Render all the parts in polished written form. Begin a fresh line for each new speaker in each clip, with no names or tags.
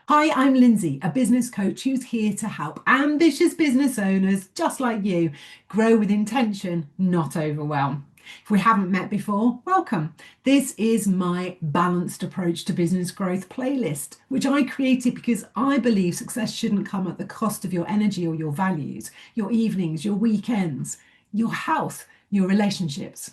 Hi, I'm Lindsay, a business coach who's here to help ambitious business owners just like you grow with intention, not overwhelm. If we haven't met before, welcome. This is my balanced approach to business growth playlist, which I created because I believe success shouldn't come at the cost of your energy or your values, your evenings, your weekends, your health, your relationships.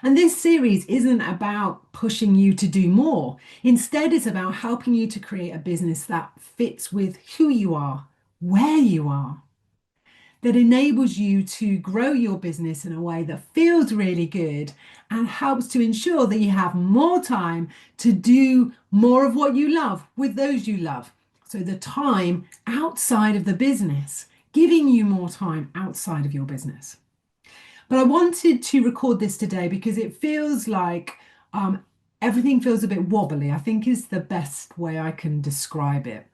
And this series isn't about pushing you to do more. Instead, it's about helping you to create a business that fits with who you are, where you are, that enables you to grow your business in a way that feels really good and helps to ensure that you have more time to do more of what you love with those you love. So the time outside of the business, giving you more time outside of your business. But I wanted to record this today because it feels like everything feels a bit wobbly, I think is the best way I can describe it.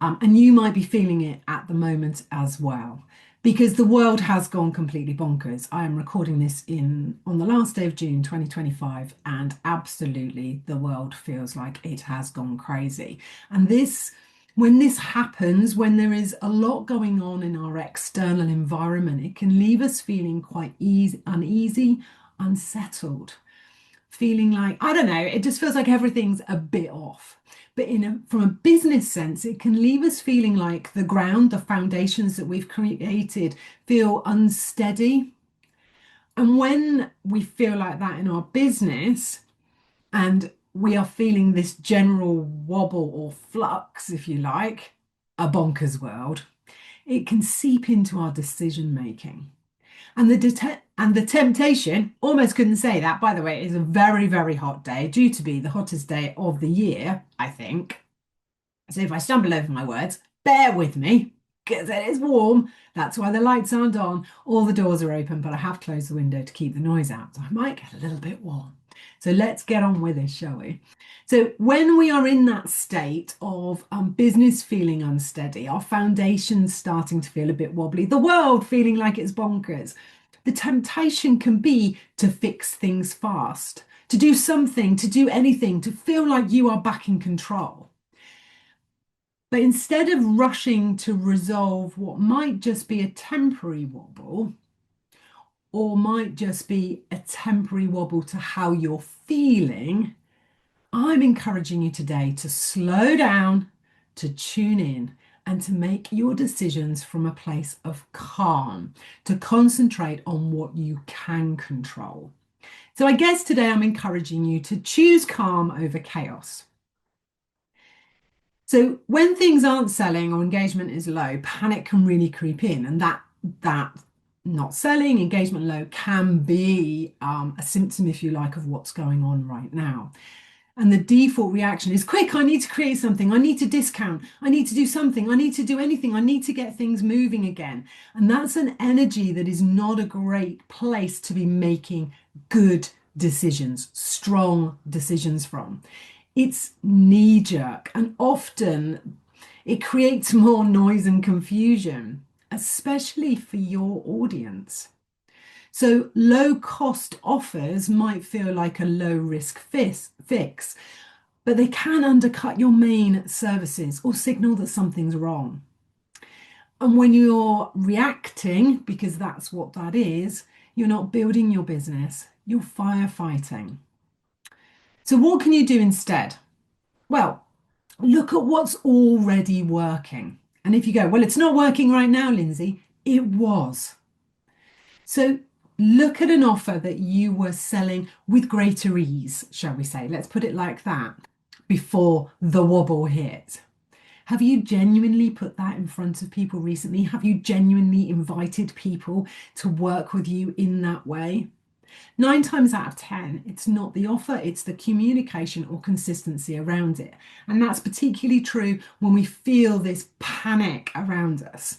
And you might be feeling it at the moment as well, because the world has gone completely bonkers. I am recording this on the last day of June 2025, and absolutely the world feels like it has gone crazy. And when this happens, when there is a lot going on in our external environment, it can leave us feeling quite uneasy, unsettled, feeling like, I don't know, it just feels like everything's a bit off. But from a business sense, it can leave us feeling like the ground, the foundations that we've created feel unsteady. And when we feel like that in our business, and we are feeling this general wobble or flux, if you like, a bonkers world, it can seep into our decision making. And the temptation, almost couldn't say that, by the way, it is a very, very hot day, due to be the hottest day of the year, I think. So if I stumble over my words, bear with me, because it is warm. That's why the lights aren't on. All the doors are open, but I have closed the window to keep the noise out. So I might get a little bit warm. So let's get on with this, shall we? So when we are in that state of business feeling unsteady, our foundations starting to feel a bit wobbly, the world feeling like it's bonkers, the temptation can be to fix things fast, to do something, to do anything, to feel like you are back in control. But instead of rushing to resolve what might just be a temporary wobble, or might just be a temporary wobble to how you're feeling, I'm encouraging you today to slow down, to tune in, and to make your decisions from a place of calm, to concentrate on what you can control. So I guess today I'm encouraging you to choose calm over chaos. So when things aren't selling or engagement is low, panic can really creep in, and that not selling, engagement low can be a symptom, if you like, of what's going on right now. And the default reaction is quick, I need to create something, I need to discount, I need to do something, I need to do anything, I need to get things moving again. And that's an energy that is not a great place to be making good decisions, strong decisions from. It's knee-jerk, and often it creates more noise and confusion, especially for your audience. So low cost offers might feel like a low risk fix, but they can undercut your main services or signal that something's wrong. And when you're reacting, because that's what that is, you're not building your business, you're firefighting. So what can you do instead? Well, look at what's already working. And if you go, well, it's not working right now, Lindsay, it was. So look at an offer that you were selling with greater ease, shall we say. Let's put it like that, before the wobble hit. Have you genuinely put that in front of people recently? Have you genuinely invited people to work with you in that way? 9 times out of 10, it's not the offer, it's the communication or consistency around it. And that's particularly true when we feel this panic around us.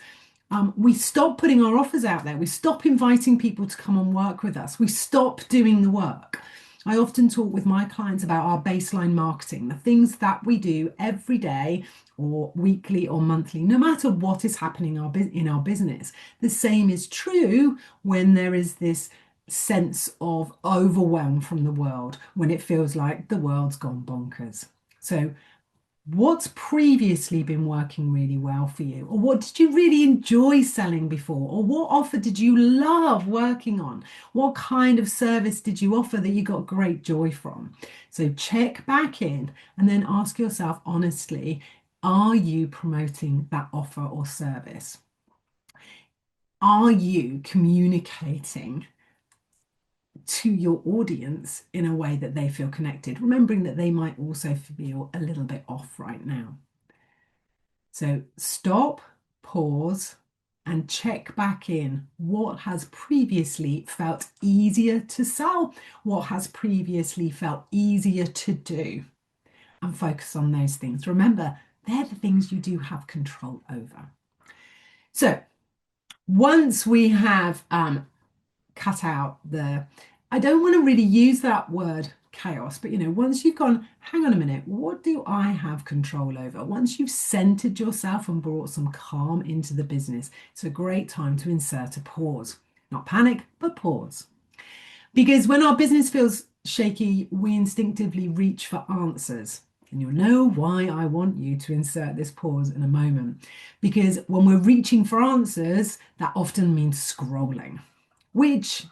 We stop putting our offers out there. We stop inviting people to come and work with us. We stop doing the work. I often talk with my clients about our baseline marketing, the things that we do every day or weekly or monthly, no matter what is happening in our business. The same is true when there is this sense of overwhelm from the world, when it feels like the world's gone bonkers. So What's previously been working really well for you? Or what did you really enjoy selling before? Or what offer did you love working on? What kind of service did you offer that you got great joy from? So check back in and then ask yourself honestly, are you promoting that offer or service? Are you communicating to your audience in a way that they feel connected, remembering that they might also feel a little bit off right now? So stop, pause, and check back in. What has previously felt easier to sell? What has previously felt easier to do? And focus on those things. Remember, they're the things you do have control over. So once we have cut out I don't want to really use that word chaos, but once you've gone, hang on a minute, what do I have control over? Once you've centered yourself and brought some calm into the business, it's a great time to insert a pause. Not panic, but pause. Because when our business feels shaky, we instinctively reach for answers. And you'll know why I want you to insert this pause in a moment. Because when we're reaching for answers, that often means scrolling, which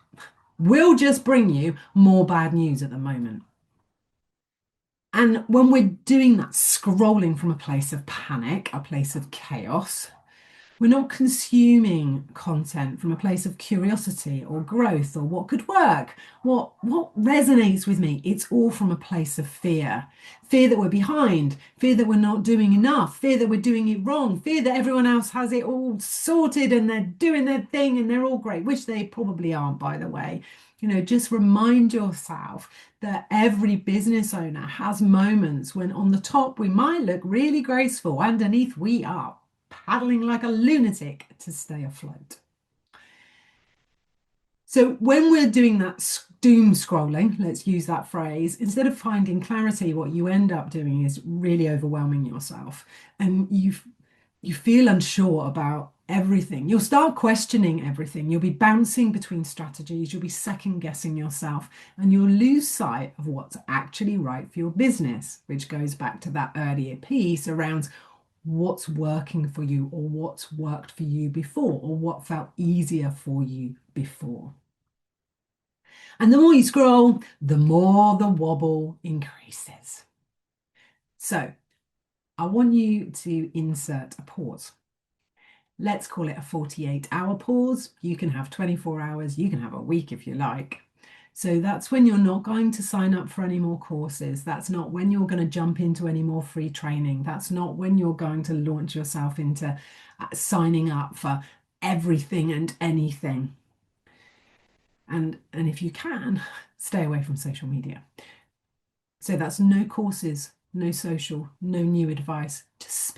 will just bring you more bad news at the moment. And when we're doing that scrolling from a place of panic, a place of chaos, we're not consuming content from a place of curiosity or growth or what could work, what resonates with me. It's all from a place of fear. Fear that we're behind, fear that we're not doing enough, fear that we're doing it wrong, fear that everyone else has it all sorted and they're doing their thing and they're all great, which they probably aren't, by the way. Just remind yourself that every business owner has moments when on the top we might look really graceful, underneath we are paddling like a lunatic to stay afloat. So when we're doing that doom scrolling, let's use that phrase, instead of finding clarity, what you end up doing is really overwhelming yourself, and you feel unsure about everything. You'll start questioning everything. You'll be bouncing between strategies. You'll be second guessing yourself, and you'll lose sight of what's actually right for your business, which goes back to that earlier piece around what's working for you or what's worked for you before or what felt easier for you before. And the more you scroll, the more the wobble increases. So I want you to insert a pause. Let's call it a 48-hour pause. You can have 24 hours, you can have a week if you like. So that's when you're not going to sign up for any more courses. That's not when you're going to jump into any more free training. That's not when you're going to launch yourself into signing up for everything and anything. And if you can, stay away from social media. So that's no courses, no social, no new advice, just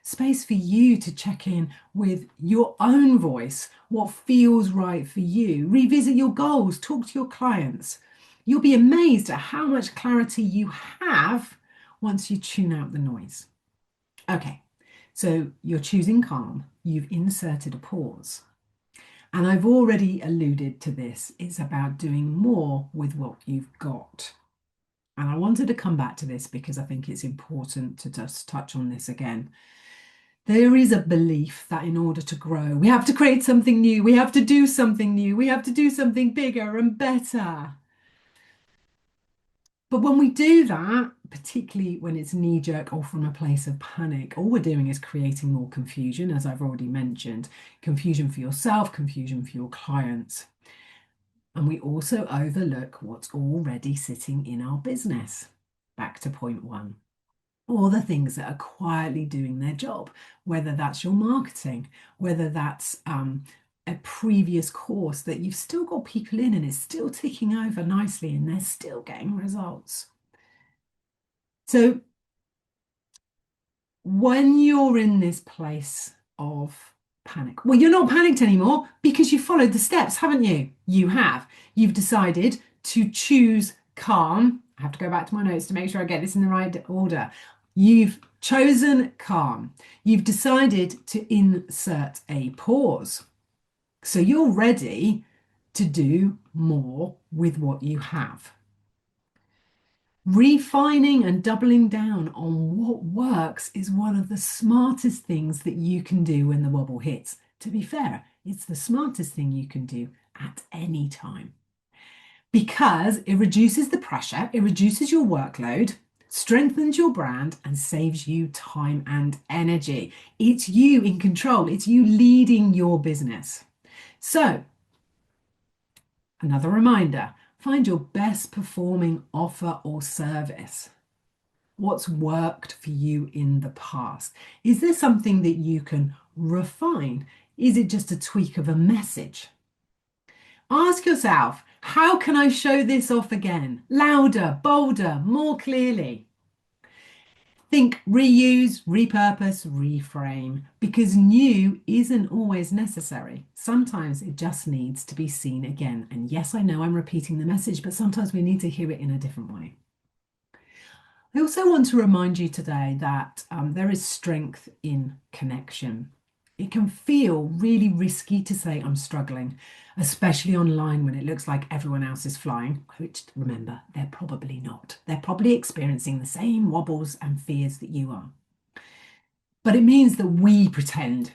space for you to check in with your own voice, what feels right for you, revisit your goals, talk to your clients. You'll be amazed at how much clarity you have once you tune out the noise. Okay, so you're choosing calm, you've inserted a pause. And I've already alluded to this. It's about doing more with what you've got. And I wanted to come back to this because I think it's important to just touch on this again. There is a belief that in order to grow, we have to create something new, we have to do something new, we have to do something bigger and better. But when we do that, particularly when it's knee-jerk or from a place of panic, all we're doing is creating more confusion, as I've already mentioned. Confusion for yourself, confusion for your clients. And we also overlook what's already sitting in our business. Back to point one. All the things that are quietly doing their job, whether that's your marketing, whether that's a previous course that you've still got people in and it's still ticking over nicely and they're still getting results. So when you're in this place of panic, well, you're not panicked anymore because you followed the steps, haven't you? You have. You've decided to choose calm. I have to go back to my notes to make sure I get this in the right order. You've chosen calm. You've decided to insert a pause. So you're ready to do more with what you have. Refining and doubling down on what works is one of the smartest things that you can do when the wobble hits. To be fair, it's the smartest thing you can do at any time because it reduces the pressure, it reduces your workload, strengthens your brand, and saves you time and energy. It's you in control, it's you leading your business. So, another reminder, find your best performing offer or service. What's worked for you in the past? Is there something that you can refine? Is it just a tweak of a message? Ask yourself, how can I show this off again? Louder, bolder, more clearly. Think reuse, repurpose, reframe, because new isn't always necessary. Sometimes it just needs to be seen again. And yes, I know I'm repeating the message, but sometimes we need to hear it in a different way. I also want to remind you today that there is strength in connection. It can feel really risky to say I'm struggling, especially online when it looks like everyone else is flying, which remember, they're probably not. They're probably experiencing the same wobbles and fears that you are. But it means that we pretend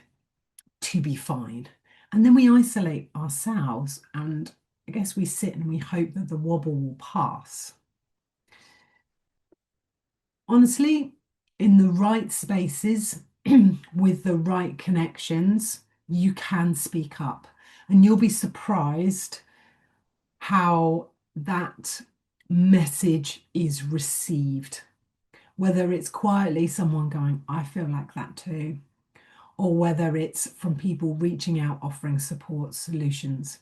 to be fine. And then we isolate ourselves and I guess we sit and we hope that the wobble will pass. Honestly, in the right spaces, with the right connections, you can speak up and you'll be surprised how that message is received. Whether it's quietly someone going, I feel like that too, or whether it's from people reaching out, offering support solutions.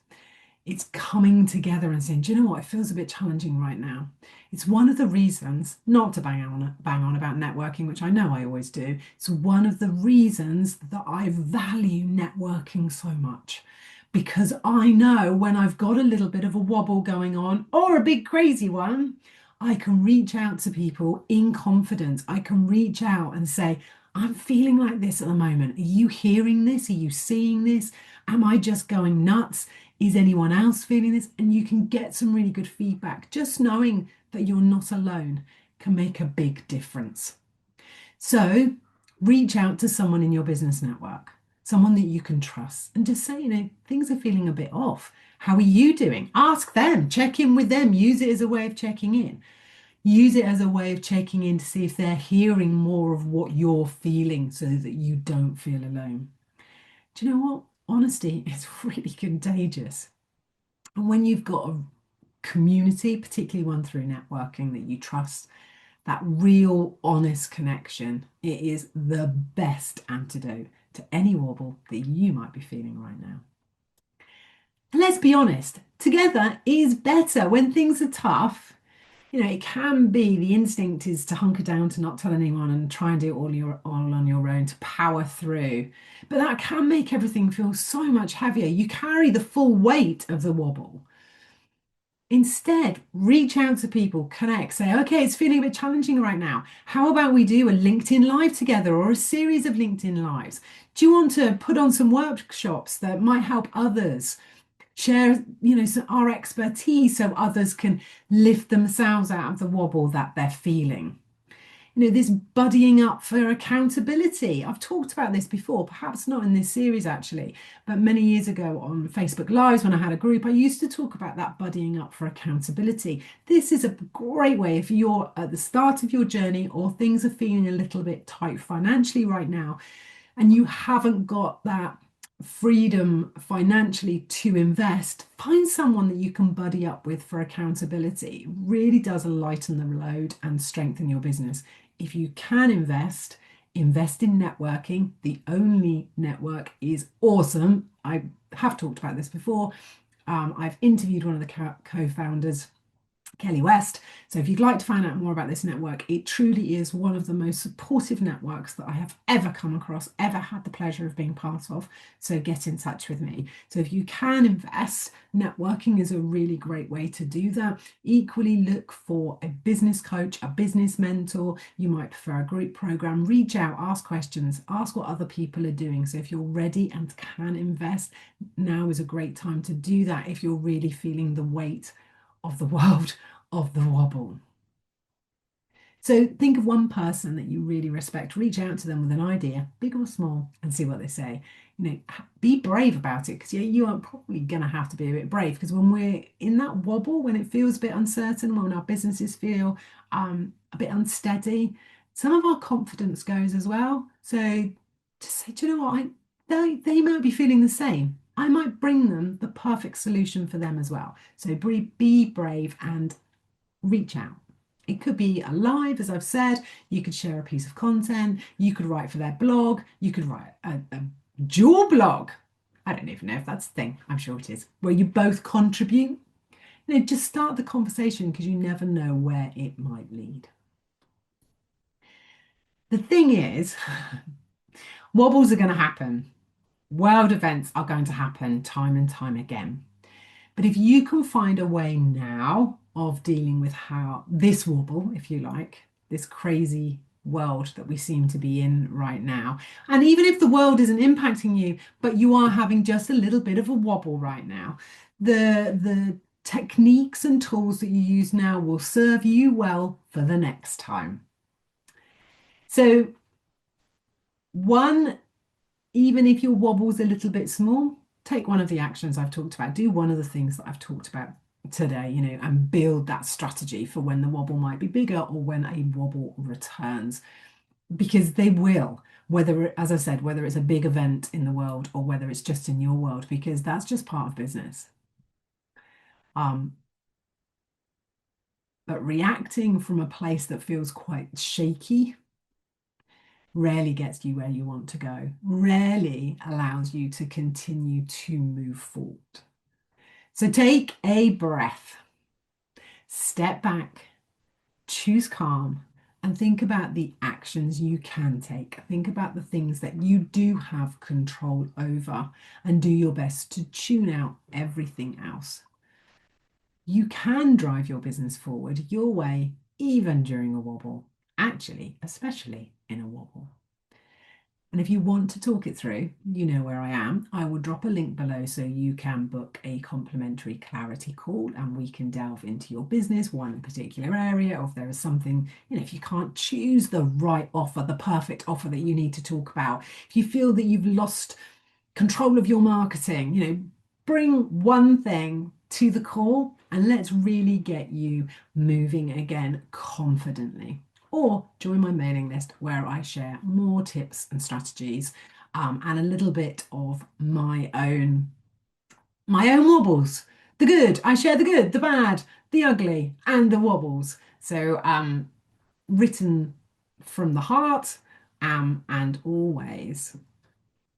It's coming together and saying, do you know what? It feels a bit challenging right now. It's one of the reasons, not to bang on about networking, which I know I always do. It's one of the reasons that I value networking so much. Because I know when I've got a little bit of a wobble going on or a big crazy one, I can reach out to people in confidence. I can reach out and say, I'm feeling like this at the moment. Are you hearing this? Are you seeing this? Am I just going nuts? Is anyone else feeling this? And you can get some really good feedback. Just knowing that you're not alone can make a big difference. So reach out to someone in your business network, someone that you can trust, and just say, things are feeling a bit off. How are you doing? Ask them, check in with them, use it as a way of checking in. Use it as a way of checking in to see if they're hearing more of what you're feeling so that you don't feel alone. Do you know what? Honesty is really contagious. And when you've got a community, particularly one through networking that you trust, that real honest connection, it is the best antidote to any wobble that you might be feeling right now. And let's be honest, together is better when things are tough. It can be the instinct is to hunker down, to not tell anyone and try and do it all on your own, to power through. But that can make everything feel so much heavier. You carry the full weight of the wobble. Instead, reach out to people, connect, say, okay, it's feeling a bit challenging right now. How about we do a LinkedIn Live together or a series of LinkedIn Lives? Do you want to put on some workshops that might help others? Share, our expertise so others can lift themselves out of the wobble that they're feeling. This buddying up for accountability. I've talked about this before, perhaps not in this series actually, but many years ago on Facebook Lives when I had a group, I used to talk about that buddying up for accountability. This is a great way if you're at the start of your journey or things are feeling a little bit tight financially right now and you haven't got that freedom financially to invest, find someone that you can buddy up with for accountability. It really does lighten the load and strengthen your business. If you can invest in networking. The Only network is awesome. I have talked about this before. I've interviewed one of the co-founders, Kelly West. So if you'd like to find out more about this network, it truly is one of the most supportive networks that I have ever come across, ever had the pleasure of being part of. So get in touch with me. So if you can invest, networking is a really great way to do that. Equally, look for a business coach, a business mentor. You might prefer a group program. Reach out, ask questions, ask what other people are doing. So if you're ready and can invest, now is a great time to do that if you're really feeling the weight of the world of the wobble. So think of one person that you really respect, reach out to them with an idea, big or small, and see what they say. Be brave about it, because you are probably going to have to be a bit brave, because when we're in that wobble, when it feels a bit uncertain, when our businesses feel a bit unsteady, some of our confidence goes as well. So just say, do you know what? They might be feeling the same. I might bring them the perfect solution for them as well. So be brave and reach out. It could be a live, as I've said. You could share a piece of content. You could write for their blog. You could write a dual blog. I don't even know if that's a thing. I'm sure it is. Where you both contribute. Just start the conversation, because you never know where it might lead. The thing is, wobbles are going to happen. World events are going to happen time and time again. But if you can find a way now of dealing with how this wobble, if you like, this crazy world that we seem to be in right now, and even if the world isn't impacting you, but you are having just a little bit of a wobble right now, the techniques and tools that you use now will serve you well for the next time. So one, even if your wobble's a little bit small, take one of the actions I've talked about. Do one of the things that I've talked about today, and build that strategy for when the wobble might be bigger or when a wobble returns, because they will, whether, as I said, whether it's a big event in the world or whether it's just in your world, because that's just part of business. But reacting from a place that feels quite shaky rarely gets you where you want to go, rarely allows you to continue to move forward. So take a breath, step back, choose calm, and think about the actions you can take. Think about the things that you do have control over, and do your best to tune out everything else. You can drive your business forward your way, even during a wobble, actually, especially in a wobble. And if you want to talk it through, you know where I am. I will drop a link below so you can book a complimentary clarity call, and we can delve into your business, one particular area, or if there is something, if you can't choose the right offer, the perfect offer that you need to talk about, if you feel that you've lost control of your marketing, bring one thing to the call and let's really get you moving again confidently. Or join my mailing list, where I share more tips and strategies, and a little bit of my own wobbles. The good, I share the good, the bad, the ugly, and the wobbles. So written from the heart, and always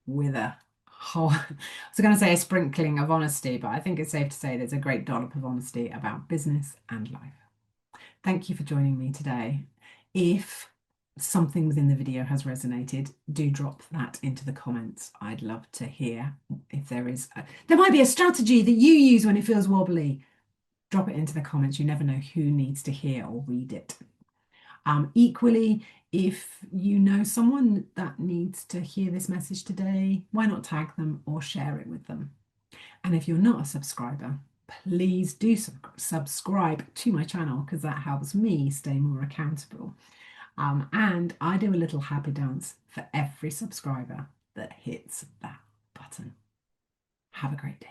with a whole, I was going to say a sprinkling of honesty, but I think it's safe to say there's a great dollop of honesty about business and life. Thank you for joining me today. If something within the video has resonated, do drop that into the comments. I'd love to hear if there might be a strategy that you use when it feels wobbly. Drop it into the comments. You never know who needs to hear or read it. Equally, if you know someone that needs to hear this message today, why not tag them or share it with them? And if you're not a subscriber, please do subscribe to my channel, because that helps me stay more accountable. And I do a little happy dance for every subscriber that hits that button. Have a great day.